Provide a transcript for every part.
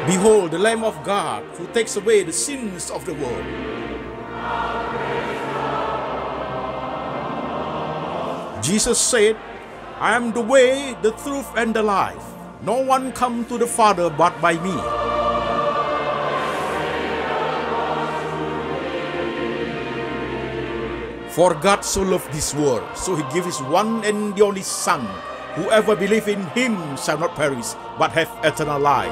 Behold, the Lamb of God who takes away the sins of the world. Jesus said, I am the way, the truth, and the life. No one comes to the Father but by me. For God so loved this world, so he gave his one and the only Son. Whoever believes in him shall not perish, but have eternal life.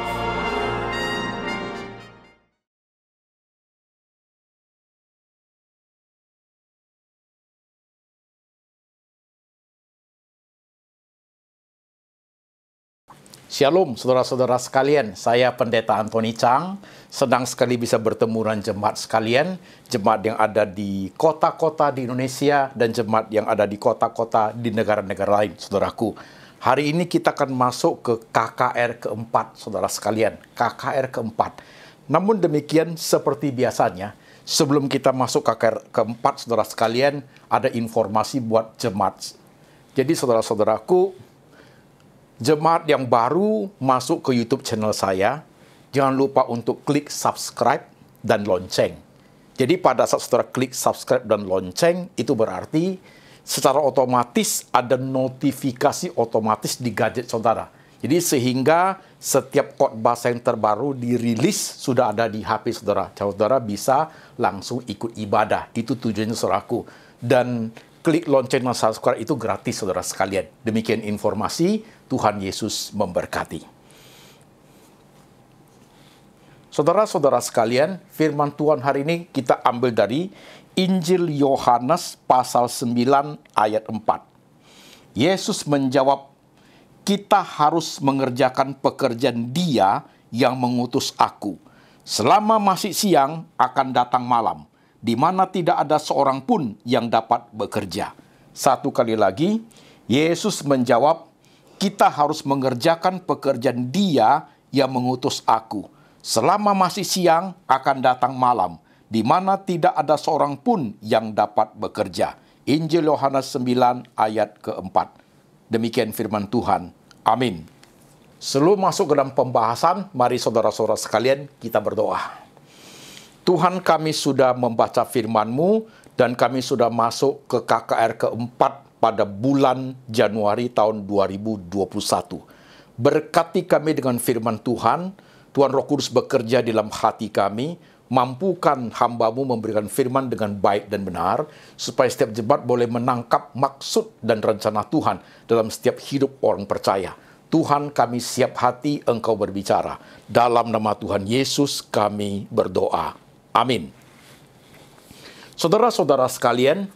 Shalom saudara-saudara sekalian, saya Pendeta Anthony Chang. Senang sekali bisa bertemu dengan jemaat sekalian, jemaat yang ada di kota-kota di Indonesia dan jemaat yang ada di kota-kota di negara-negara lain, saudaraku. Hari ini kita akan masuk ke KKR keempat, saudara sekalian, KKR keempat. Namun demikian, seperti biasanya, sebelum kita masuk KKR keempat, saudara sekalian, ada informasi buat jemaat. Jadi saudara-saudaraku, jemaat yang baru masuk ke YouTube channel saya, jangan lupa untuk klik subscribe dan lonceng. Jadi pada saat saudara klik subscribe dan lonceng, itu berarti secara otomatis ada notifikasi otomatis di gadget saudara. Jadi sehingga setiap khotbah yang terbaru dirilis sudah ada di HP saudara. Saudara bisa langsung ikut ibadah. Itu tujuannya saudaraku. Dan klik lonceng dan subscribe itu gratis saudara sekalian. Demikian informasi, Tuhan Yesus memberkati. Saudara-saudara sekalian, firman Tuhan hari ini kita ambil dari Injil Yohanes pasal 9 ayat 4. Yesus menjawab, kita harus mengerjakan pekerjaan Dia yang mengutus aku. Selama masih siang akan datang malam, di mana tidak ada seorang pun yang dapat bekerja. Satu kali lagi, Yesus menjawab, kita harus mengerjakan pekerjaan Dia yang mengutus aku. Selama masih siang akan datang malam, di mana tidak ada seorang pun yang dapat bekerja. Injil Yohanes 9 ayat keempat. Demikian firman Tuhan. Amin. Sebelum masuk ke dalam pembahasan, mari saudara-saudara sekalian kita berdoa. Tuhan, kami sudah membaca firman-Mu dan kami sudah masuk ke KKR keempat pada bulan Januari tahun 2021. Berkati kami dengan firman Tuhan, Tuhan Roh Kudus bekerja dalam hati kami, mampukan hamba-Mu memberikan firman dengan baik dan benar, supaya setiap jemaat boleh menangkap maksud dan rencana Tuhan dalam setiap hidup orang percaya. Tuhan, kami siap hati Engkau berbicara. Dalam nama Tuhan Yesus kami berdoa. Amin. Saudara-saudara sekalian,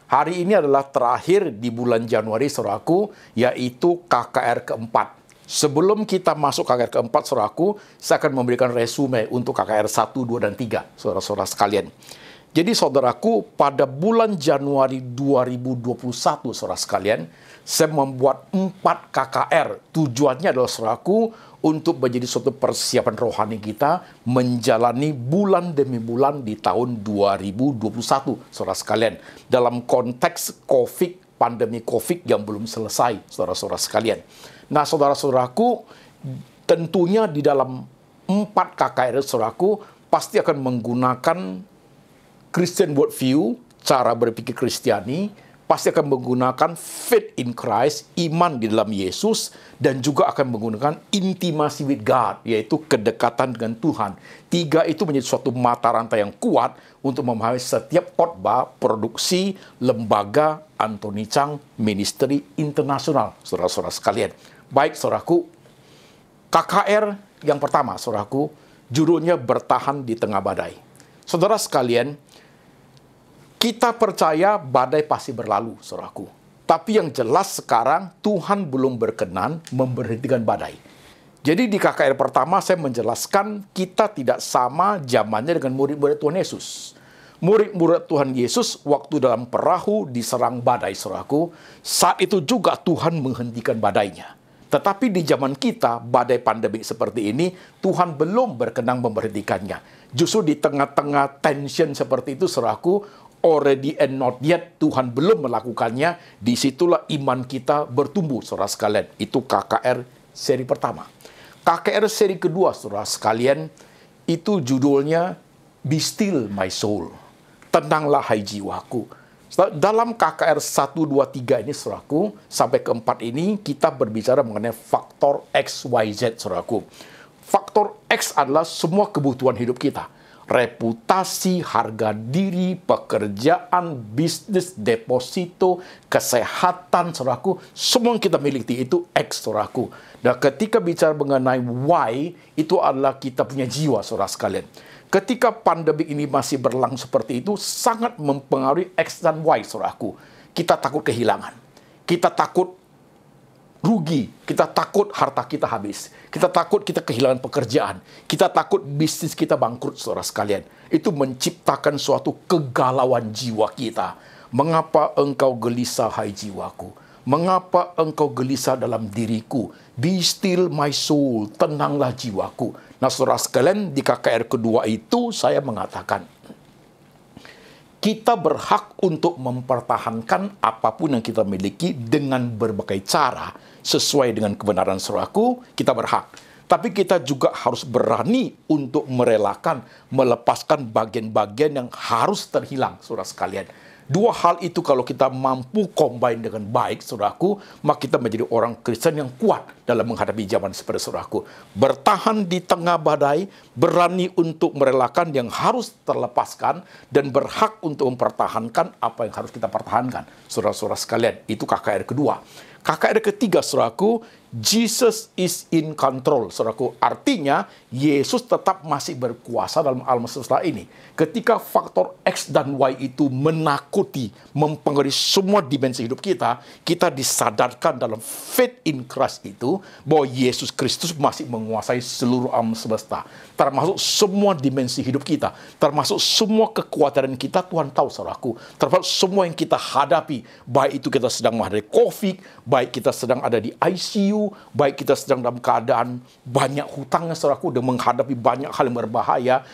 hari ini adalah terakhir di bulan Januari, saudaraku, yaitu KKR keempat. Sebelum kita masuk KKR keempat, saudaraku, saya akan memberikan resume untuk KKR 1, 2, dan 3, saudara-saudara sekalian. Jadi, saudaraku, pada bulan Januari 2021, saudara sekalian, saya membuat 4 KKR. Tujuannya adalah, saudaraku, untuk menjadi suatu persiapan rohani kita menjalani bulan demi bulan di tahun 2021, saudara sekalian. Dalam konteks COVID, pandemi COVID yang belum selesai, saudara-saudara sekalian. Nah, saudara-saudaraku, tentunya di dalam 4 KKR, saudaraku, pasti akan menggunakan Christian worldview, cara berpikir Kristiani, pasti akan menggunakan faith in Christ, iman di dalam Yesus, dan juga akan menggunakan intimacy with God, yaitu kedekatan dengan Tuhan. 3 itu menjadi suatu mata rantai yang kuat untuk memahami setiap khotbah produksi lembaga Anthony Chang Ministry Internasional, saudara-saudara sekalian. Baik, saudaraku, KKR yang pertama, saudaraku, judulnya bertahan di tengah badai. Saudara sekalian, kita percaya badai pasti berlalu, saudaraku. Tapi yang jelas sekarang Tuhan belum berkenan memberhentikan badai. Jadi di KKR pertama saya menjelaskan kita tidak sama zamannya dengan murid-murid Tuhan Yesus. Murid-murid Tuhan Yesus waktu dalam perahu diserang badai, saudaraku. Saat itu juga Tuhan menghentikan badainya. Tetapi di zaman kita, badai pandemik seperti ini, Tuhan belum berkenan memberhentikannya. Justru di tengah-tengah tension seperti itu, saudaraku, already and not yet, Tuhan belum melakukannya. Disitulah iman kita bertumbuh, saudara sekalian. Itu KKR seri pertama. KKR seri kedua, saudara sekalian, itu judulnya Be Still My Soul. Tenanglah hai jiwaku. Dalam KKR 1, 2, 3 ini, saudaraku, sampai ke 4 ini, kita berbicara mengenai faktor X, Y, Z, saudaraku. Faktor X adalah semua kebutuhan hidup kita. Reputasi, harga diri, pekerjaan, bisnis, deposito, kesehatan, saudaraku, semua yang kita miliki itu X, saudaraku. Dan ketika bicara mengenai Y, itu adalah kita punya jiwa, saudara sekalian. Ketika pandemi ini masih berlangsung seperti itu, sangat mempengaruhi X dan Y, saudaraku. Kita takut kehilangan. Kita takut rugi, kita takut harta kita habis, kita takut kita kehilangan pekerjaan, kita takut bisnis kita bangkrut, saudara sekalian. Itu menciptakan suatu kegalauan jiwa kita. Mengapa engkau gelisah, hai jiwaku? Mengapa engkau gelisah dalam diriku? Be still my soul, tenanglah jiwaku. Nah, saudara sekalian, di KKR kedua itu saya mengatakan, kita berhak untuk mempertahankan apapun yang kita miliki dengan berbagai cara sesuai dengan kebenaran, saudaraku, kita berhak. Tapi kita juga harus berani untuk merelakan, melepaskan bagian-bagian yang harus terhilang, saudara sekalian. Dua hal itu kalau kita mampu combine dengan baik, saudaraku, maka kita menjadi orang Kristen yang kuat dalam menghadapi zaman seperti, saudaraku. Bertahan di tengah badai, berani untuk merelakan yang harus terlepaskan, dan berhak untuk mempertahankan apa yang harus kita pertahankan. Saudara-saudara sekalian, itu KKR kedua. KKR ketiga, saudaraku, Jesus is in control, saudaraku. Artinya, Yesus tetap masih berkuasa dalam alam semesta ini. Ketika faktor X dan Y itu menakuti, mempengaruhi semua dimensi hidup kita, kita disadarkan dalam faith in Christ itu, bahwa Yesus Kristus masih menguasai seluruh alam semesta. Termasuk semua dimensi hidup kita. Termasuk semua kekuatan kita, Tuhan tahu, saudaraku. Termasuk semua yang kita hadapi. Baik itu kita sedang menghadapi COVID, baik kita sedang ada di ICU, baik kita sedang dalam keadaan banyak hutangnya, saudaraku, dan menghadapi banyak hal yang berbahaya,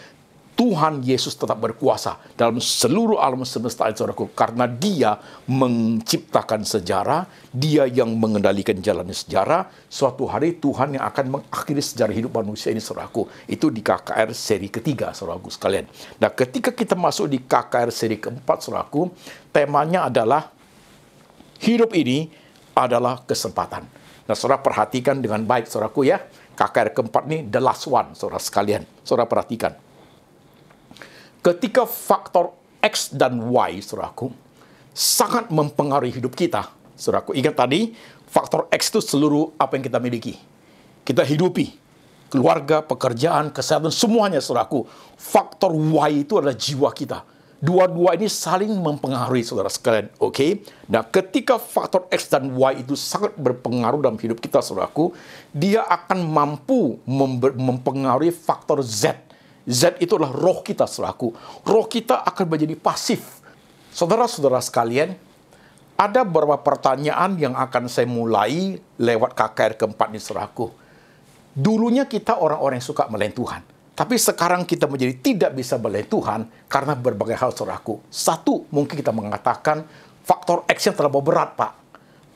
Tuhan Yesus tetap berkuasa dalam seluruh alam semesta, saudaraku, karena Dia menciptakan sejarah, Dia yang mengendalikan jalannya sejarah. Suatu hari Tuhan yang akan mengakhiri sejarah hidup manusia ini, saudaraku. Itu di KKR seri ketiga, saudaraku sekalian. Nah, ketika kita masuk di KKR seri keempat, saudaraku, temanya adalah hidup ini adalah kesempatan. Nah, saudara perhatikan dengan baik, saudaraku, ya. KKR keempat ini the last one, saudara sekalian. Saudara perhatikan. Ketika faktor X dan Y, saudaraku, sangat mempengaruhi hidup kita. Saudaraku, ingat tadi, faktor X itu seluruh apa yang kita miliki. Kita hidupi. Keluarga, pekerjaan, kesehatan, semuanya, saudaraku. Faktor Y itu adalah jiwa kita. Dua-dua ini saling mempengaruhi, saudara sekalian. Oke? Nah, ketika faktor X dan Y itu sangat berpengaruh dalam hidup kita, saudaraku, dia akan mampu mempengaruhi faktor Z. Z itu adalah roh kita, saudaraku. Roh kita akan menjadi pasif. Saudara-saudara sekalian, ada beberapa pertanyaan yang akan saya mulai lewat KKR keempat ini, saudaraku. Dulunya kita orang-orang yang suka melayani Tuhan. Tapi sekarang kita menjadi tidak bisa melayani Tuhan karena berbagai hal, saudaraku. Satu, mungkin kita mengatakan faktor X-nya terlalu berat, Pak.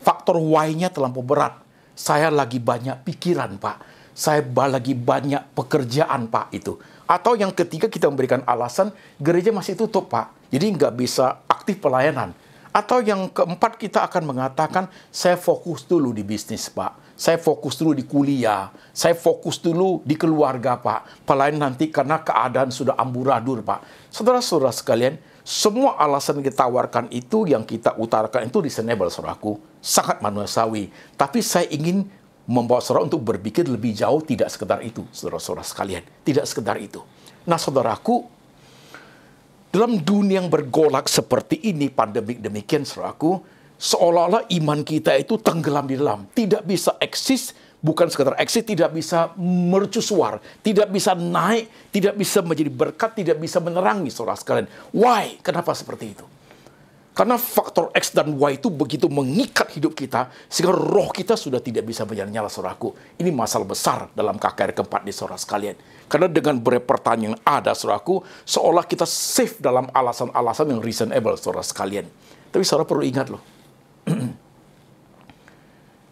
Faktor Y-nya terlalu berat. Saya lagi banyak pikiran, Pak. Saya lagi banyak pekerjaan, Pak, itu. Atau yang ketiga, kita memberikan alasan, gereja masih tutup, Pak. Jadi nggak bisa aktif pelayanan. Atau yang keempat, kita akan mengatakan, saya fokus dulu di bisnis, Pak. Saya fokus dulu di kuliah. Saya fokus dulu di keluarga, Pak. Pelayanan nanti karena keadaan sudah amburadul, Pak. Saudara-saudara sekalian, semua alasan yang kita tawarkan itu, yang kita utarakan itu reasonable, saudaraku. Sangat manusiawi. Tapi saya ingin membawa saudara untuk berpikir lebih jauh, tidak sekedar itu, saudara-saudara sekalian. Tidak sekedar itu. Nah, saudaraku, dalam dunia yang bergolak seperti ini, pandemik demikian, saudaraku, seolah-olah iman kita itu tenggelam di dalam. Tidak bisa eksis, bukan sekedar eksis, tidak bisa mercusuar, tidak bisa naik, tidak bisa menjadi berkat, tidak bisa menerangi, saudara sekalian. Why? Kenapa seperti itu? Karena faktor X dan Y itu begitu mengikat hidup kita, sehingga roh kita sudah tidak bisa menyala-nyala, saudaraku. Ini masalah besar dalam KKR keempat di, saudara sekalian. Karena dengan beberapa pertanyaan yang ada, saudaraku, seolah kita safe dalam alasan-alasan yang reasonable, saudara sekalian. Tapi saudara perlu ingat loh.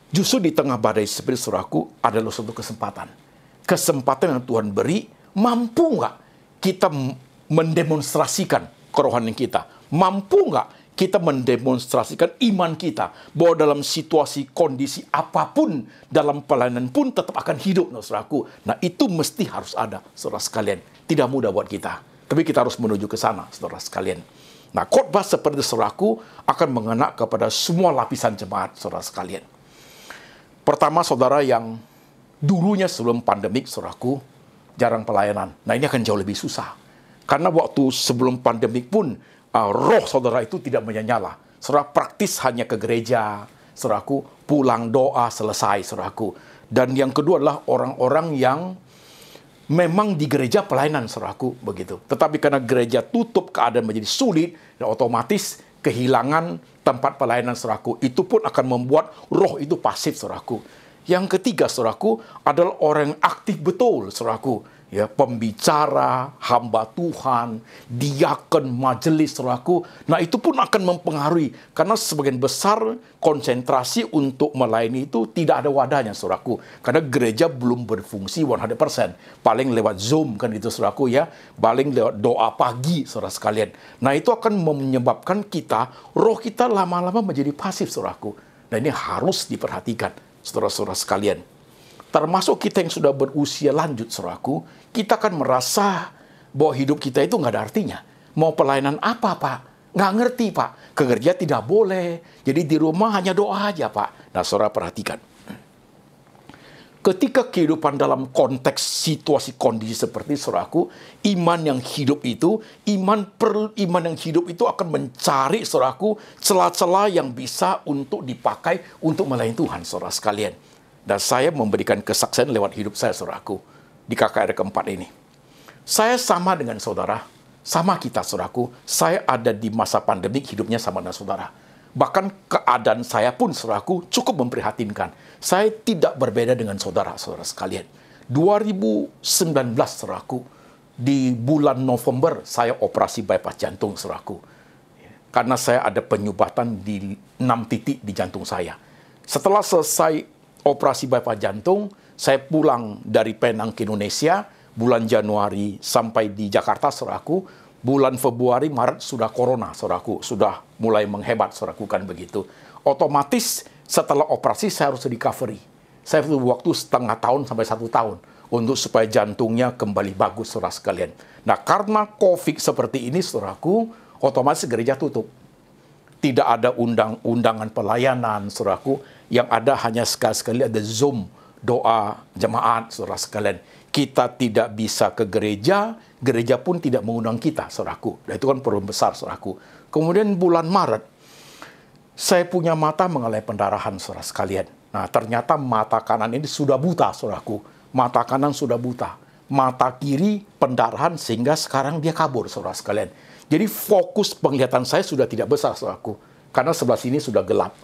Justru di tengah badai seperti, saudaraku, adalah suatu kesempatan. kesempatan yang Tuhan beri, mampu nggak kita mendemonstrasikan kerohanian kita? Mampu nggak kita mendemonstrasikan iman kita bahwa dalam situasi kondisi apapun dalam pelayanan pun tetap akan hidup, saudaraku. Nah, itu mesti harus ada, saudara sekalian. Tidak mudah buat kita, tapi kita harus menuju ke sana, saudara sekalian. Nah, khotbah seperti saudaraku akan mengena kepada semua lapisan jemaat, saudara sekalian. Pertama, saudara yang dulunya sebelum pandemik, saudaraku, jarang pelayanan. Nah, ini akan jauh lebih susah. Karena waktu sebelum pandemik pun, roh saudara itu tidak menyala. Saudara praktis hanya ke gereja, saudaraku, pulang doa, selesai, saudaraku. Dan yang kedua adalah orang-orang yang memang di gereja pelayanan, saudaraku, begitu. Tetapi karena gereja tutup, keadaan menjadi sulit, dan otomatis kehilangan tempat pelayanan, saudaraku. Itu pun akan membuat roh itu pasif, saudaraku. Yang ketiga, saudaraku, adalah orang yang aktif betul, saudaraku. Ya, pembicara, hamba Tuhan, diakon, majelis, saudaraku. Nah, itu pun akan mempengaruhi. Karena sebagian besar konsentrasi untuk melayani itu tidak ada wadahnya, saudaraku. Karena gereja belum berfungsi 100%. Paling lewat Zoom, kan itu, saudaraku, ya. Paling lewat doa pagi, saudara sekalian. Nah, itu akan menyebabkan kita, roh kita lama-lama menjadi pasif, saudaraku. Nah, ini harus diperhatikan, saudara-saudara sekalian. Termasuk kita yang sudah berusia lanjut, saudaraku, kita akan merasa bahwa hidup kita itu nggak ada artinya. Mau pelayanan apa, Pak? Nggak ngerti, Pak. Ke gereja tidak boleh. Jadi di rumah hanya doa aja, Pak. Nah, saudara perhatikan. Ketika kehidupan dalam konteks situasi kondisi seperti, saudaraku, iman yang hidup itu akan mencari, saudaraku, celah-celah yang bisa untuk dipakai untuk melayani Tuhan, saudara sekalian. Dan saya memberikan kesaksian lewat hidup saya, saudaraku, di KKR keempat ini. Saya sama dengan saudara, sama kita, saudaraku. Saya ada di masa pandemik, hidupnya sama dengan saudara. Bahkan keadaan saya pun, saudaraku, cukup memprihatinkan. Saya tidak berbeda dengan saudara-saudara sekalian. 2019, saudaraku, di bulan November, saya operasi bypass jantung, saudaraku. Karena saya ada penyumbatan di 6 titik di jantung saya. Setelah selesai operasi bypass jantung, saya pulang dari Penang ke Indonesia, bulan Januari sampai di Jakarta, saudaraku. Bulan Februari, Maret sudah corona, saudaraku. Sudah mulai menghebat, saudaraku, kan begitu. Otomatis setelah operasi saya harus recovery. Saya butuh waktu setengah tahun sampai 1 tahun untuk supaya jantungnya kembali bagus, saudara sekalian. Nah, karena COVID seperti ini, saudaraku, otomatis gereja tutup. Tidak ada undangan pelayanan, saudaraku. Yang ada hanya sekali-sekali ada Zoom, doa jemaat, saudara sekalian. Kita tidak bisa ke gereja, gereja pun tidak mengundang kita, saudaraku. Dan itu kan problem besar, saudaraku. Kemudian bulan Maret, saya punya mata mengalami pendarahan, saudara sekalian. Nah, ternyata mata kanan ini sudah buta, saudaraku. Mata kanan sudah buta. Mata kiri pendarahan sehingga sekarang dia kabur, saudara sekalian. Jadi fokus penglihatan saya sudah tidak besar, saudaraku. Karena sebelah sini sudah gelap.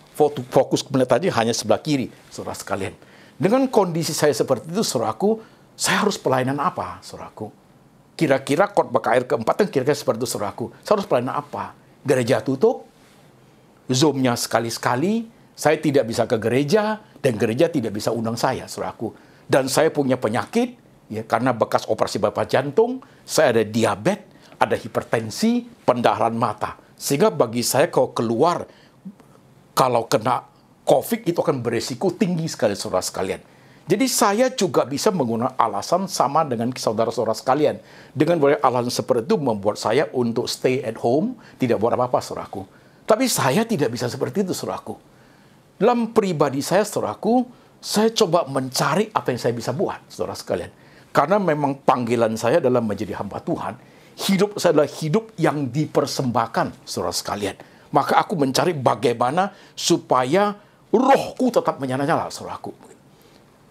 Fokus penglihatannya hanya sebelah kiri, saudara sekalian. Dengan kondisi saya seperti itu, saudaraku, saya harus pelayanan apa, saudaraku? Kira-kira khotbah KKR keempat yang kira-kira seperti itu, saudaraku. Saya harus pelayanan apa? Gereja tutup, Zoom-nya sekali-sekali, saya tidak bisa ke gereja, dan gereja tidak bisa undang saya, saudaraku. Dan saya punya penyakit, ya, karena bekas operasi bypass jantung, saya ada diabetes, ada hipertensi, pendarahan mata. Sehingga bagi saya kalau keluar, kalau kena COVID itu akan beresiko tinggi sekali, saudara sekalian. Jadi saya juga bisa menggunakan alasan sama dengan saudara-saudara sekalian. Dengan banyak alasan seperti itu membuat saya untuk stay at home, tidak buat apa-apa, saudaraku. Tapi saya tidak bisa seperti itu, saudaraku. Dalam pribadi saya, saudaraku, saya coba mencari apa yang saya bisa buat, saudara sekalian. Karena memang panggilan saya adalah menjadi hamba Tuhan. Hidup saya adalah hidup yang dipersembahkan, saudara sekalian. Maka aku mencari bagaimana supaya rohku tetap menyala-nyala, saudaraku.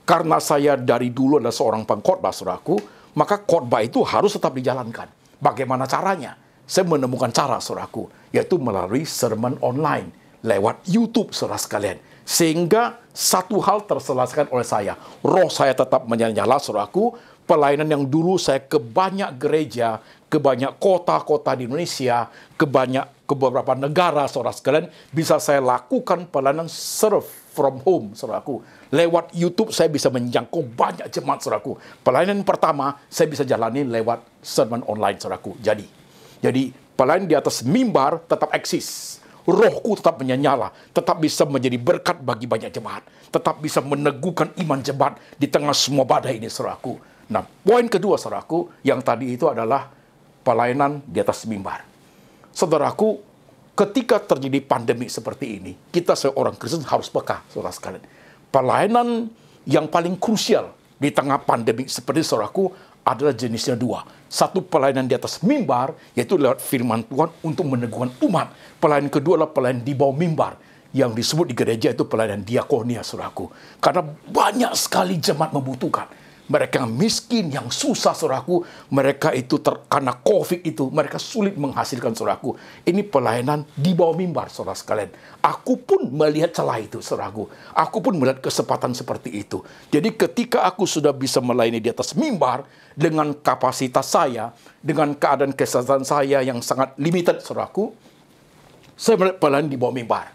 Karena saya dari dulu adalah seorang pengkhotbah, saudaraku, maka khotbah itu harus tetap dijalankan. Bagaimana caranya? Saya menemukan cara, saudaraku, yaitu melalui sermon online, lewat YouTube, saudara sekalian. Sehingga satu hal terselesaikan oleh saya. Roh saya tetap menyala-nyala, saudaraku. Pelayanan yang dulu saya ke banyak gereja, ke banyak kota-kota di Indonesia, ke beberapa negara, saudara sekalian, bisa saya lakukan pelayanan serve from home, saudaraku. Lewat YouTube saya bisa menjangkau banyak jemaat, saudaraku. Pelayanan pertama saya bisa jalani lewat sermon online, saudaraku. Jadi pelayanan di atas mimbar tetap eksis. Rohku tetap menyala, tetap bisa menjadi berkat bagi banyak jemaat, tetap bisa meneguhkan iman jemaat di tengah semua badai ini, saudaraku. Nah, poin kedua, saudaraku, yang tadi itu adalah pelayanan di atas mimbar. Saudaraku, ketika terjadi pandemi seperti ini, kita seorang Kristen harus peka, saudara sekalian. Pelayanan yang paling krusial di tengah pandemi seperti saudaraku adalah jenisnya dua. Satu, pelayanan di atas mimbar, yaitu lewat firman Tuhan untuk meneguhkan umat. Pelayanan kedua adalah pelayanan di bawah mimbar, yang disebut di gereja itu pelayanan diakonia, saudaraku. Karena banyak sekali jemaat membutuhkan. Mereka yang miskin, yang susah, saudaraku. Mereka itu terkena COVID itu, mereka sulit menghasilkan, saudaraku. Ini pelayanan di bawah mimbar, saudara sekalian. Aku pun melihat celah itu, saudaraku. Aku pun melihat kesempatan seperti itu. Jadi ketika aku sudah bisa melayani di atas mimbar, dengan kapasitas saya, dengan keadaan kesehatan saya yang sangat limited, saudaraku, saya melihat pelayanan di bawah mimbar.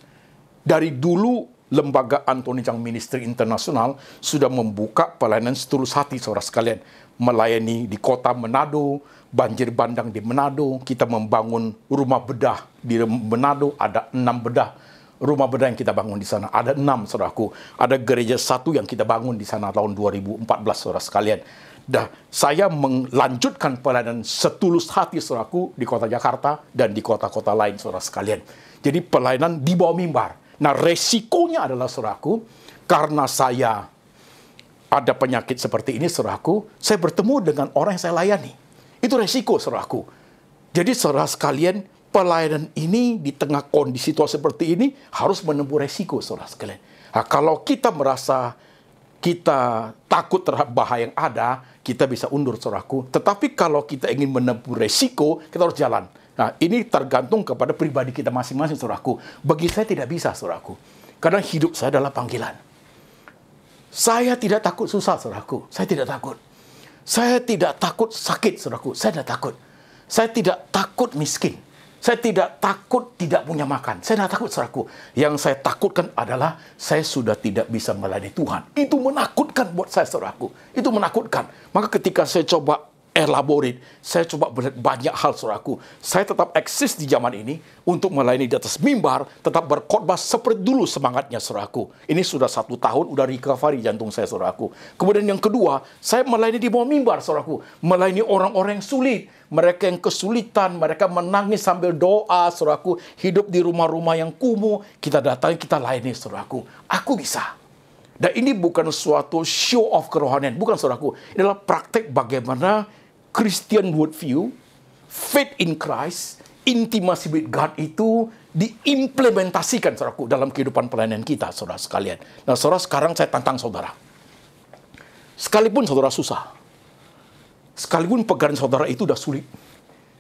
Dari dulu, Lembaga Antoni Chang Ministry Internasional sudah membuka pelayanan setulus hati, saudara sekalian. Melayani di kota Manado, banjir bandang di Manado. Kita membangun rumah bedah di Manado, ada 6 bedah. Rumah bedah yang kita bangun di sana, ada 6, saudaraku. Ada gereja 1 yang kita bangun di sana tahun 2014, saudara sekalian. Dan saya melanjutkan pelayanan setulus hati, saudaraku, di kota Jakarta dan di kota-kota lain, saudara sekalian. Jadi pelayanan di bawah mimbar. Nah, resikonya adalah, saudaraku, karena saya ada penyakit seperti ini, saudaraku, saya bertemu dengan orang yang saya layani. Itu resiko, saudaraku. Jadi, saudara sekalian, pelayanan ini di tengah kondisi situasi seperti ini harus menempuh resiko, saudara sekalian. Nah, kalau kita merasa kita takut terhadap bahaya yang ada, kita bisa undur, saudaraku. Tetapi kalau kita ingin menempuh resiko, kita harus jalan. Nah, ini tergantung kepada pribadi kita masing-masing, saudaraku. Bagi saya tidak bisa, saudaraku. Karena hidup saya adalah panggilan. Saya tidak takut susah, saudaraku. Saya tidak takut. Saya tidak takut sakit, saudaraku. Saya tidak takut. Saya tidak takut miskin. Saya tidak takut tidak punya makan. Saya tidak takut, saudaraku. Yang saya takutkan adalah saya sudah tidak bisa melayani Tuhan. Itu menakutkan buat saya, saudaraku. Itu menakutkan. Maka ketika saya coba elaborate, saya coba melihat banyak hal, saudaraku. Saya tetap eksis di zaman ini untuk melayani di atas mimbar, tetap berkhotbah seperti dulu semangatnya, saudaraku. Ini sudah 1 tahun, udah recovery jantung saya, saudaraku. Kemudian yang kedua, saya melayani di bawah mimbar, saudaraku. Melayani orang-orang yang sulit. Mereka yang kesulitan, mereka menangis sambil doa, saudaraku. Hidup di rumah-rumah yang kumuh, kita datangi, kita layani, saudaraku. Aku bisa. Dan ini bukan suatu show of kerohanian, bukan, saudaraku. Ini adalah praktek bagaimana Christian worldview, faith in Christ, intimacy with God itu diimplementasikan, saudaraku, dalam kehidupan pelayanan kita, saudara sekalian. Nah, saudara, sekarang saya tantang saudara. Sekalipun saudara susah, sekalipun pekerjaan saudara itu sudah sulit,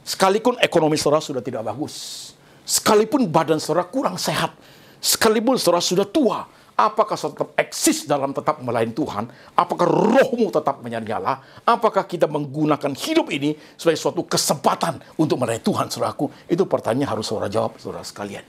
sekalipun ekonomi saudara sudah tidak bagus, sekalipun badan saudara kurang sehat, sekalipun saudara sudah tua, apakah saudara tetap eksis dalam tetap melayani Tuhan? Apakah rohmu tetap menyala? Apakah kita menggunakan hidup ini sebagai suatu kesempatan untuk melayani Tuhan, saudaraku? Itu pertanyaan harus saudara jawab, saudara sekalian.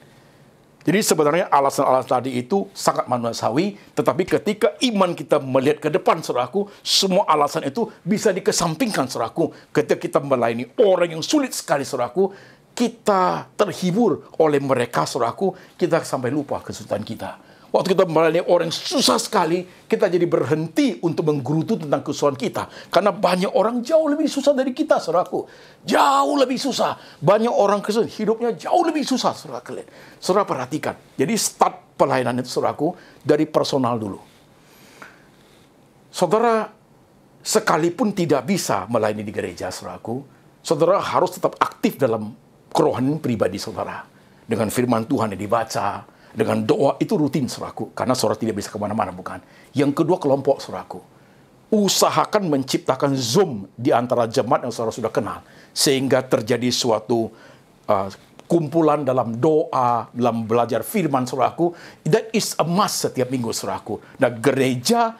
Jadi sebenarnya alasan-alasan tadi itu sangat manusiawi, tetapi ketika iman kita melihat ke depan, saudaraku, semua alasan itu bisa dikesampingkan, saudaraku. Ketika kita melayani orang yang sulit sekali, saudaraku, kita terhibur oleh mereka, saudaraku, kita sampai lupa kesulitan kita. Waktu kita melayani orang yang susah sekali, kita jadi berhenti untuk menggerutu tentang kesusahan kita. Karena banyak orang jauh lebih susah dari kita, saudaraku. Jauh lebih susah. Banyak orang Kristen hidupnya jauh lebih susah, saudara kalian. Saudara perhatikan. Jadi start pelayanan itu, saudaraku, dari personal dulu. Saudara, sekalipun tidak bisa melayani di gereja, saudaraku, saudara harus tetap aktif dalam kerohanian pribadi saudara. Dengan firman Tuhan yang dibaca, dengan doa itu rutin, saudaraku. Karena saudara tidak bisa kemana-mana, bukan? Yang kedua, kelompok, saudaraku. Usahakan menciptakan Zoom di antara jemaat yang saudara sudah kenal. Sehingga terjadi suatu kumpulan dalam doa, dalam belajar firman, saudaraku. That is a must setiap minggu, saudaraku. Nah, gereja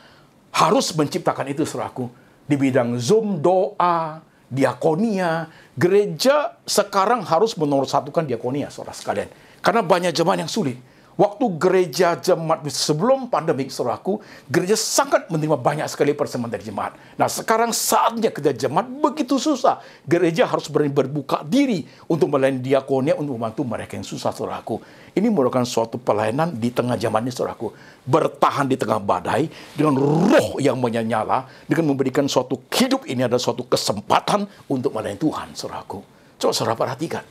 harus menciptakan itu, saudaraku. Di bidang Zoom, doa, diakonia. Gereja sekarang harus menomorsatukan diakonia, saudara sekalian. Karena banyak jemaat yang sulit. Waktu gereja jemaat sebelum pandemi, saudaraku, gereja sangat menerima banyak sekali persembahan dari jemaat. Nah, sekarang saatnya kerja jemaat begitu susah. Gereja harus berani berbuka diri untuk melayani diakonia, untuk membantu mereka yang susah, saudaraku. Ini merupakan suatu pelayanan di tengah zaman ini, saudaraku. Bertahan di tengah badai, dengan roh yang menyala, dengan memberikan suatu hidup ini adalah suatu kesempatan untuk melayani Tuhan, saudaraku. Coba saudara perhatikan.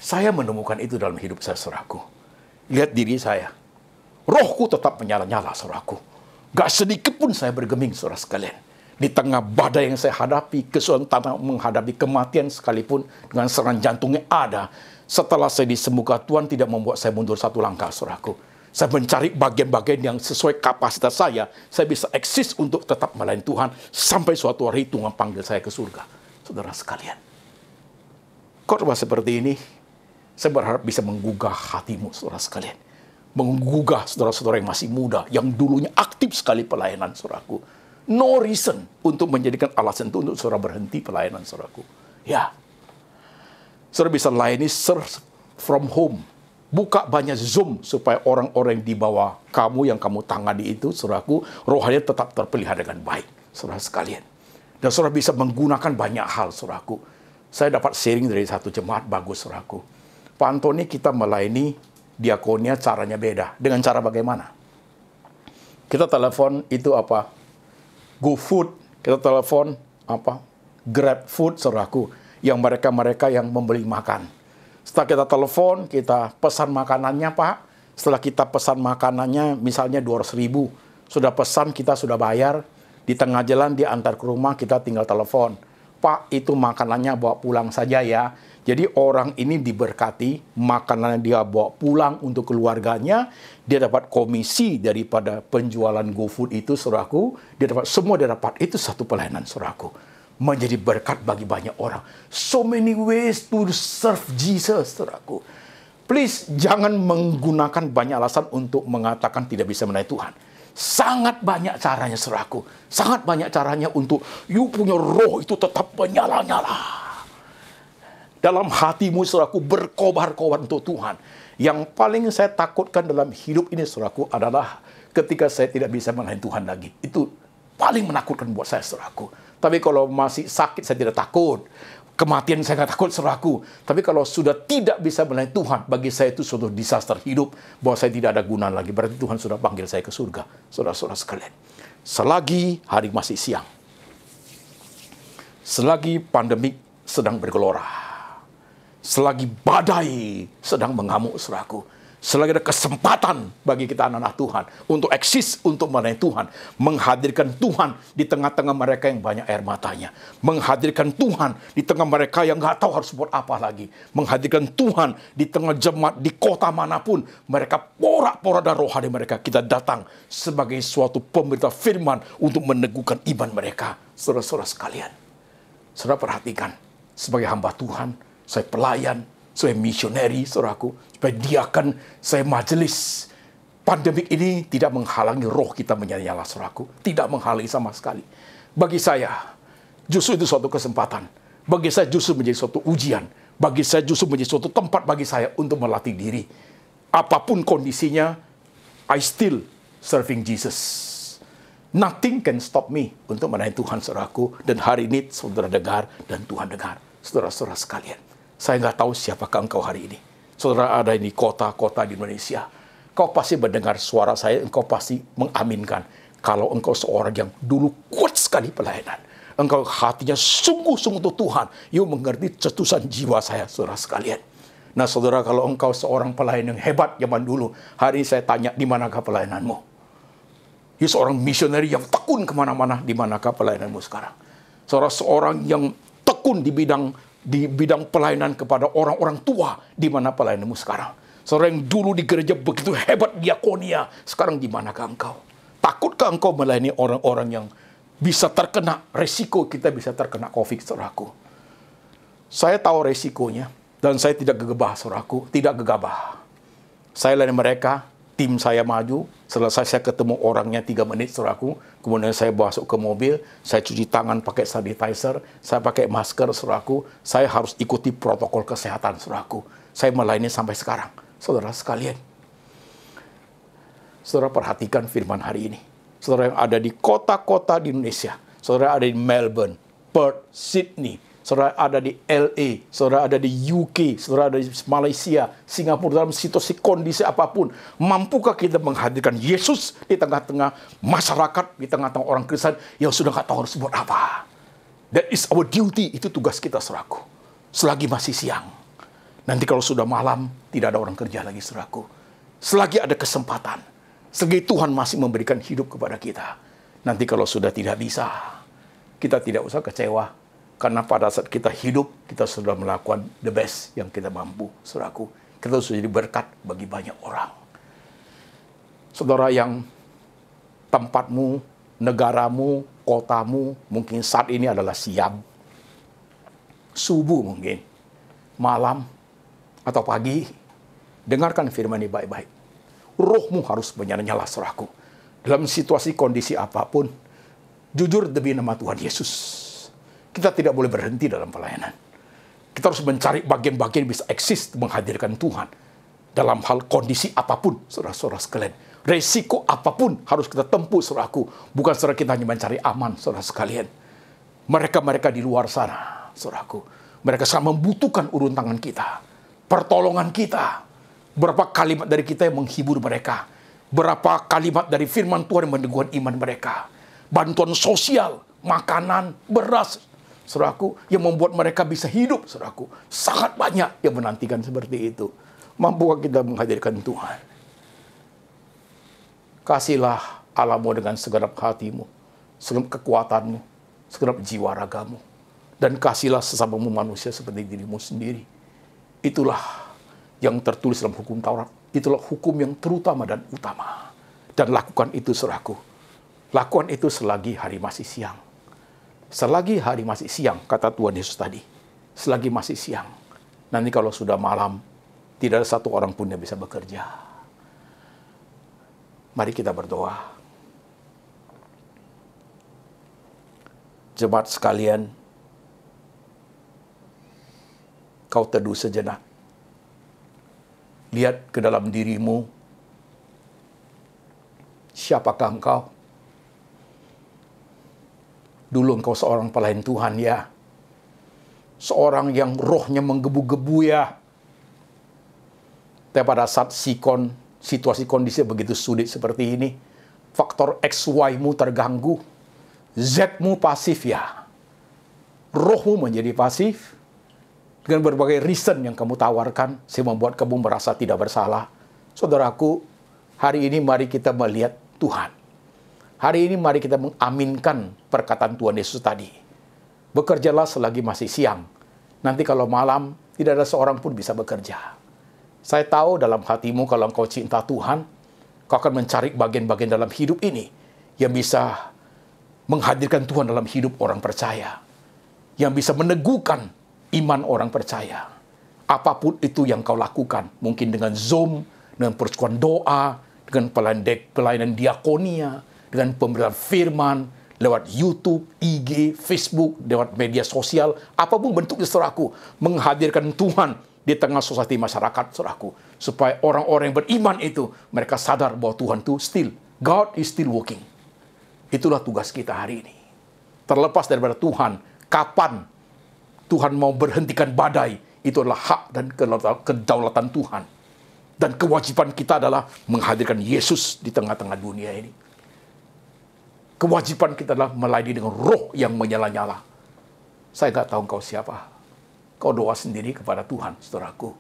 Saya menemukan itu dalam hidup saya, saudaraku. Lihat diri saya. Rohku tetap menyala-nyala, saudaraku. Gak sedikit pun saya bergeming, saudara sekalian. Di tengah badai yang saya hadapi, kesulitan menghadapi kematian sekalipun, dengan serangan jantungnya ada. Setelah saya disembuhkan, Tuhan tidak membuat saya mundur satu langkah, saudaraku. Saya mencari bagian-bagian yang sesuai kapasitas saya bisa eksis untuk tetap melayani Tuhan, sampai suatu hari Tuhan panggil saya ke surga. Saudara sekalian. Khotbah seperti ini, saya berharap bisa menggugah hatimu, saudara sekalian. Menggugah saudara-saudara yang masih muda, yang dulunya aktif sekali pelayanan, saudaraku. No reason untuk menjadikan alasan itu untuk saudara berhenti pelayanan, saudaraku. Ya. Saudara bisa layani serve from home. Buka banyak Zoom supaya orang-orang di bawah kamu yang kamu tangani itu, saudaraku, rohani tetap terpelihara dengan baik, saudara sekalian. Dan saudara bisa menggunakan banyak hal, saudaraku. Saya dapat sharing dari satu jemaat bagus, saudaraku. Pak Antoni, kita melayani diakonia caranya beda. Dengan cara bagaimana? Kita telepon itu apa? GoFood. Kita telepon apa? GrabFood, saudaraku. Yang mereka-mereka yang membeli makan. Setelah kita telepon, kita pesan makanannya, Pak. Setelah kita pesan makanannya, misalnya 200.000. Sudah pesan, kita sudah bayar. Di tengah jalan, dia antar ke rumah, kita tinggal telepon. Pak, itu makanannya bawa pulang saja ya. Jadi orang ini diberkati, makanan yang dia bawa pulang untuk keluarganya, dia dapat komisi daripada penjualan GoFood itu, saudaraku. Dia dapat, itu satu pelayanan, saudaraku. Menjadi berkat bagi banyak orang. So many ways to serve Jesus, saudaraku. Please, jangan menggunakan banyak alasan untuk mengatakan tidak bisa melayani Tuhan. Sangat banyak caranya, saudaraku. Sangat banyak caranya untuk you punya roh itu tetap menyala-nyala. Dalam hatimu, saudaraku, berkobar-kobar untuk Tuhan. Yang paling saya takutkan dalam hidup ini, saudaraku, adalah ketika saya tidak bisa melayani Tuhan lagi. Itu paling menakutkan buat saya, saudaraku. Tapi kalau masih sakit, saya tidak takut. Kematian saya nggak takut, saudaraku. Tapi kalau sudah tidak bisa melayani Tuhan, bagi saya itu suatu disaster hidup, bahwa saya tidak ada guna lagi. Berarti Tuhan sudah panggil saya ke surga, saudara-saudara sekalian. Selagi hari masih siang, selagi pandemik sedang bergelora, selagi badai sedang mengamuk, saudaraku, selagi ada kesempatan bagi kita anak-anak Tuhan untuk eksis, untuk melayani Tuhan, menghadirkan Tuhan di tengah-tengah mereka yang banyak air matanya, menghadirkan Tuhan di tengah mereka yang nggak tahu harus buat apa lagi, menghadirkan Tuhan di tengah jemaat di kota manapun, mereka porak-porak dan rohani mereka, kita datang sebagai suatu pemberita firman untuk meneguhkan iman mereka, saudara-saudara sekalian. Saudara perhatikan, sebagai hamba Tuhan, saya pelayan, saya misioneri, saudaraku, supaya diakan, saya majelis. Pandemik ini tidak menghalangi roh kita menyala-nyala, saudaraku. Tidak menghalangi sama sekali. Bagi saya, justru itu suatu kesempatan. Bagi saya justru menjadi suatu ujian. Bagi saya justru menjadi suatu tempat bagi saya untuk melatih diri. Apapun kondisinya, I still serving Jesus. Nothing can stop me untuk melayani Tuhan, saudaraku. Dan hari ini saudara dengar dan Tuhan dengar. Saudara-saudara sekalian. Saya nggak tahu siapakah engkau hari ini. Saudara ada di kota-kota di Indonesia. Kau pasti mendengar suara saya, engkau pasti mengaminkan. Kalau engkau seorang yang dulu kuat sekali pelayanan. Engkau hatinya sungguh-sungguh untuk Tuhan. You mengerti cetusan jiwa saya, saudara sekalian. Nah, saudara, kalau engkau seorang pelayan yang hebat zaman dulu, hari ini saya tanya, di manakah pelayananmu? You seorang misioneri yang tekun kemana-mana, di manakah pelayananmu sekarang? Saudara, seorang yang tekun di bidang pelayanan kepada orang-orang tua, di mana pelayananmu sekarang? Seorang yang dulu di gereja begitu hebat diakonia, sekarang di manakah engkau? Takutkah engkau melayani orang-orang yang bisa terkena resiko kita bisa terkena COVID, saudaraku? Saya tahu resikonya dan saya tidak gegabah, saudaraku, tidak gegabah. Saya layani mereka, tim saya maju, selesai saya ketemu orangnya 3 menit, saudaraku. Kemudian saya masuk ke mobil, saya cuci tangan pakai sanitizer, saya pakai masker, saudaraku. Saya harus ikuti protokol kesehatan, saudaraku. Saya melayani sampai sekarang. Saudara sekalian, saudara perhatikan firman hari ini. Saudara yang ada di kota-kota di Indonesia, saudara ada di Melbourne, Perth, Sydney, saudara ada di LA, saudara ada di UK, saudara ada di Malaysia, Singapura, dalam situasi kondisi apapun, mampukah kita menghadirkan Yesus di tengah-tengah masyarakat, di tengah-tengah orang Kristen yang sudah nggak tahu harus buat apa? That is our duty, itu tugas kita, saudaraku. Selagi masih siang. Nanti kalau sudah malam, tidak ada orang kerja lagi, saudaraku. Selagi ada kesempatan, selagi Tuhan masih memberikan hidup kepada kita. Nanti kalau sudah tidak bisa, kita tidak usah kecewa. Karena pada saat kita hidup, kita sudah melakukan the best yang kita mampu, saudaraku. Kita sudah jadi berkat bagi banyak orang. Saudara yang tempatmu, negaramu, kotamu, mungkin saat ini adalah siang, subuh mungkin, malam, atau pagi, dengarkan firman ini baik-baik. Rohmu harus menyala-nyala, saudaraku. Dalam situasi kondisi apapun, jujur demi nama Tuhan Yesus, kita tidak boleh berhenti dalam pelayanan. Kita harus mencari bagian-bagian bisa eksis menghadirkan Tuhan. Dalam hal kondisi apapun, saudara-saudara sekalian. Resiko apapun harus kita tempuh, saudaraku. Bukan saudara kita hanya mencari aman, saudara sekalian. Mereka-mereka di luar sana, saudaraku. Mereka sangat membutuhkan urun tangan kita. Pertolongan kita. Berapa kalimat dari kita yang menghibur mereka. Berapa kalimat dari firman Tuhan yang meneguhkan iman mereka. Bantuan sosial, makanan, beras, saudaraku, yang membuat mereka bisa hidup, saudaraku. Sangat banyak yang menantikan seperti itu. Mampukah kita menghadirkan Tuhan? Kasihlah Allahmu dengan segenap hatimu, segenap kekuatanmu, segenap jiwa ragamu. Dan kasihlah sesamamu manusia seperti dirimu sendiri. Itulah yang tertulis dalam hukum Taurat. Itulah hukum yang terutama dan utama. Dan lakukan itu, saudaraku. Lakukan itu selagi hari masih siang. Selagi hari masih siang, kata Tuhan Yesus tadi. Selagi masih siang. Nanti kalau sudah malam, tidak ada satu orang pun yang bisa bekerja. Mari kita berdoa. Jemaat sekalian, kau teduh sejenak. Lihat ke dalam dirimu. Siapakah engkau? Dulu engkau seorang pelayan Tuhan, ya. Seorang yang rohnya menggebu-gebu, ya. Tapi pada saat situasi kondisi begitu sulit seperti ini, faktor XY-mu terganggu, Z-mu pasif, ya. Rohmu menjadi pasif. Dengan berbagai reason yang kamu tawarkan, sehingga membuat kamu merasa tidak bersalah. Saudaraku, hari ini mari kita melihat Tuhan. Hari ini mari kita mengaminkan perkataan Tuhan Yesus tadi. Bekerjalah selagi masih siang. Nanti kalau malam, tidak ada seorang pun bisa bekerja. Saya tahu dalam hatimu kalau engkau cinta Tuhan, kau akan mencari bagian-bagian dalam hidup ini yang bisa menghadirkan Tuhan dalam hidup orang percaya. Yang bisa meneguhkan iman orang percaya. Apapun itu yang kau lakukan, mungkin dengan Zoom, dengan persekutuan doa, dengan pelayanan diakonia, dengan pemberitaan firman, lewat YouTube, IG, Facebook, lewat media sosial, apapun bentuknya, saudaraku, menghadirkan Tuhan di tengah society masyarakat, saudaraku, supaya orang-orang yang beriman itu, mereka sadar bahwa Tuhan itu God is still working. Itulah tugas kita hari ini. Terlepas daripada Tuhan, kapan Tuhan mau berhentikan badai, itu adalah hak dan kedaulatan Tuhan. Dan kewajiban kita adalah menghadirkan Yesus di tengah-tengah dunia ini. Kewajiban kita adalah melayani dengan roh yang menyala-nyala. Saya nggak tahu engkau siapa. Kau doa sendiri kepada Tuhan, saudaraku.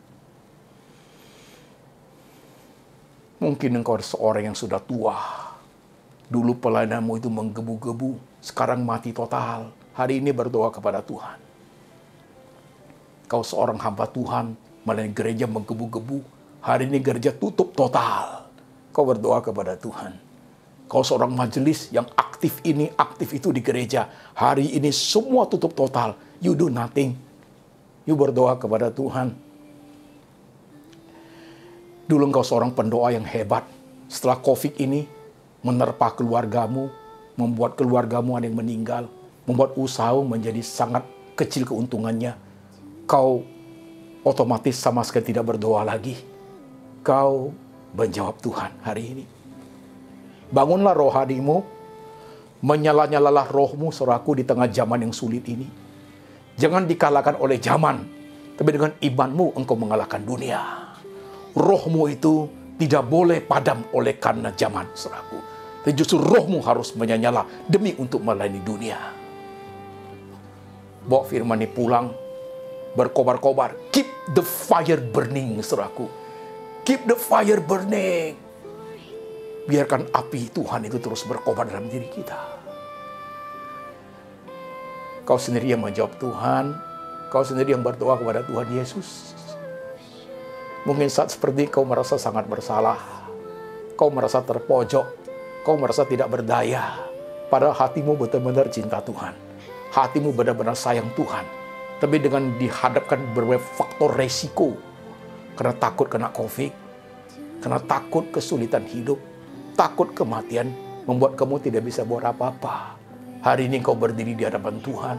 Mungkin engkau seorang yang sudah tua. Dulu pelayananmu itu menggebu-gebu. Sekarang mati total. Hari ini berdoa kepada Tuhan. Kau seorang hamba Tuhan, melayani gereja menggebu-gebu. Hari ini gereja tutup total. Kau berdoa kepada Tuhan. Kau seorang majelis yang aktif ini, aktif itu di gereja. Hari ini semua tutup total. You do nothing. You berdoa kepada Tuhan. Dulu engkau seorang pendoa yang hebat. Setelah COVID ini, menerpa keluargamu, membuat keluargamu ada yang meninggal, membuat usahamu menjadi sangat kecil keuntungannya. Kau otomatis sama sekali tidak berdoa lagi. kau menjawab Tuhan hari ini. Bangunlah rohanimu, menyala-nyalalah rohmu, saudaraku, di tengah zaman yang sulit ini. Jangan dikalahkan oleh zaman, tapi dengan imanmu engkau mengalahkan dunia. Rohmu itu tidak boleh padam oleh karena zaman, saudaraku. Dan justru rohmu harus menyala demi untuk melayani dunia. Bawa firman ini pulang, berkobar-kobar. Keep the fire burning, saudaraku. Keep the fire burning. Biarkan api Tuhan itu terus berkobar dalam diri kita. Kau sendiri yang menjawab Tuhan. Kau sendiri yang berdoa kepada Tuhan Yesus. Mungkin saat seperti kau merasa sangat bersalah. Kau merasa terpojok. Kau merasa tidak berdaya. Padahal hatimu benar-benar cinta Tuhan. Hatimu benar-benar sayang Tuhan. Tapi dengan dihadapkan berbagai faktor resiko. Karena takut kena COVID. Karena takut kesulitan hidup. Takut kematian membuat kamu tidak bisa buat apa-apa. Hari ini kau berdiri di hadapan Tuhan.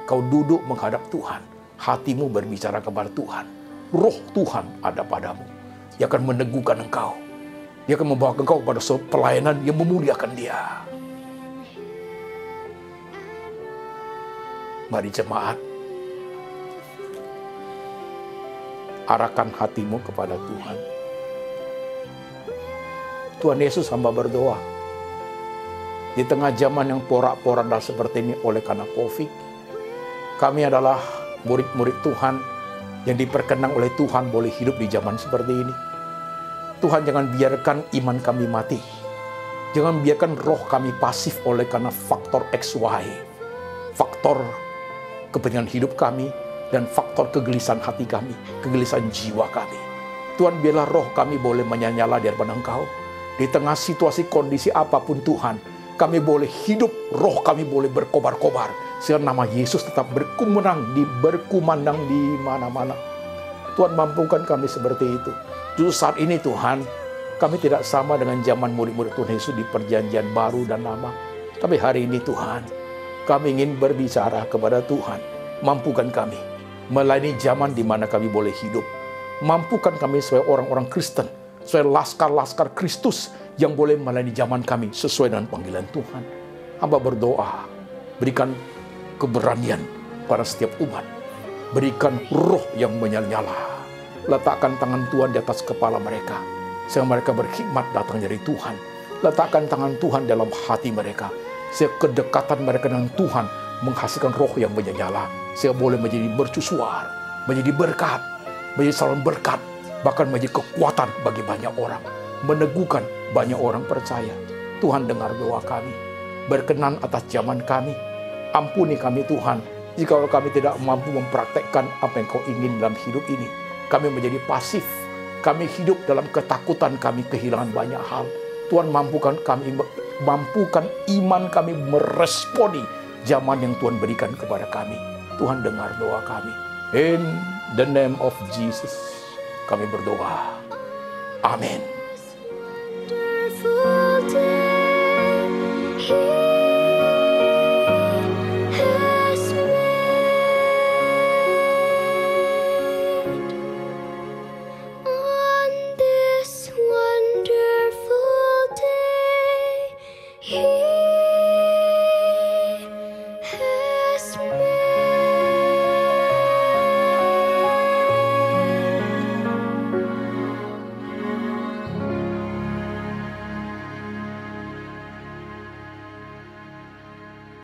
Kau duduk menghadap Tuhan. Hatimu berbicara kepada Tuhan. Roh Tuhan ada padamu. Dia akan meneguhkan engkau. Dia akan membawa engkau pada suatu pelayanan yang memuliakan Dia. Mari jemaat, arahkan hatimu kepada Tuhan. Tuhan Yesus hamba berdoa. Di tengah zaman yang porak-poranda seperti ini oleh karena COVID, kami adalah murid-murid Tuhan yang diperkenan oleh Tuhan boleh hidup di zaman seperti ini. Tuhan, jangan biarkan iman kami mati. Jangan biarkan roh kami pasif oleh karena faktor XY. Faktor kepentingan hidup kami dan faktor kegelisahan hati kami, kegelisahan jiwa kami. Tuhan, biarlah roh kami boleh menyala di hadapan Engkau. Di tengah situasi kondisi apapun Tuhan, kami boleh hidup, roh kami boleh berkobar-kobar. Sehingga nama Yesus tetap berkumandang di mana-mana. Tuhan, mampukan kami seperti itu. Justru saat ini Tuhan, kami tidak sama dengan zaman murid-murid Tuhan Yesus di perjanjian baru dan lama. Tapi hari ini Tuhan, kami ingin berbicara kepada Tuhan. Mampukan kami melayani zaman di mana kami boleh hidup. Mampukan kami sebagai orang-orang Kristen, sebagai laskar-laskar Kristus yang boleh melayani zaman kami sesuai dengan panggilan Tuhan. Hamba berdoa, berikan keberanian pada setiap umat. Berikan roh yang menyala-nyala. Letakkan tangan Tuhan di atas kepala mereka, sehingga mereka berkhidmat datang dari Tuhan. Letakkan tangan Tuhan dalam hati mereka, sehingga kedekatan mereka dengan Tuhan menghasilkan roh yang menyala, sehingga boleh menjadi mercusuar, menjadi berkat, menjadi saluran berkat, bahkan menjadi kekuatan bagi banyak orang, meneguhkan banyak orang percaya. Tuhan, dengar doa kami, berkenan atas zaman kami, ampuni kami Tuhan, jika kami tidak mampu mempraktekkan apa yang Kau ingin dalam hidup ini. Kami menjadi pasif, kami hidup dalam ketakutan, kami kehilangan banyak hal. Tuhan, mampukan iman kami meresponi zaman yang Tuhan berikan kepada kami. Tuhan, dengar doa kami. In the name of Jesus, kami berdoa. Amin. He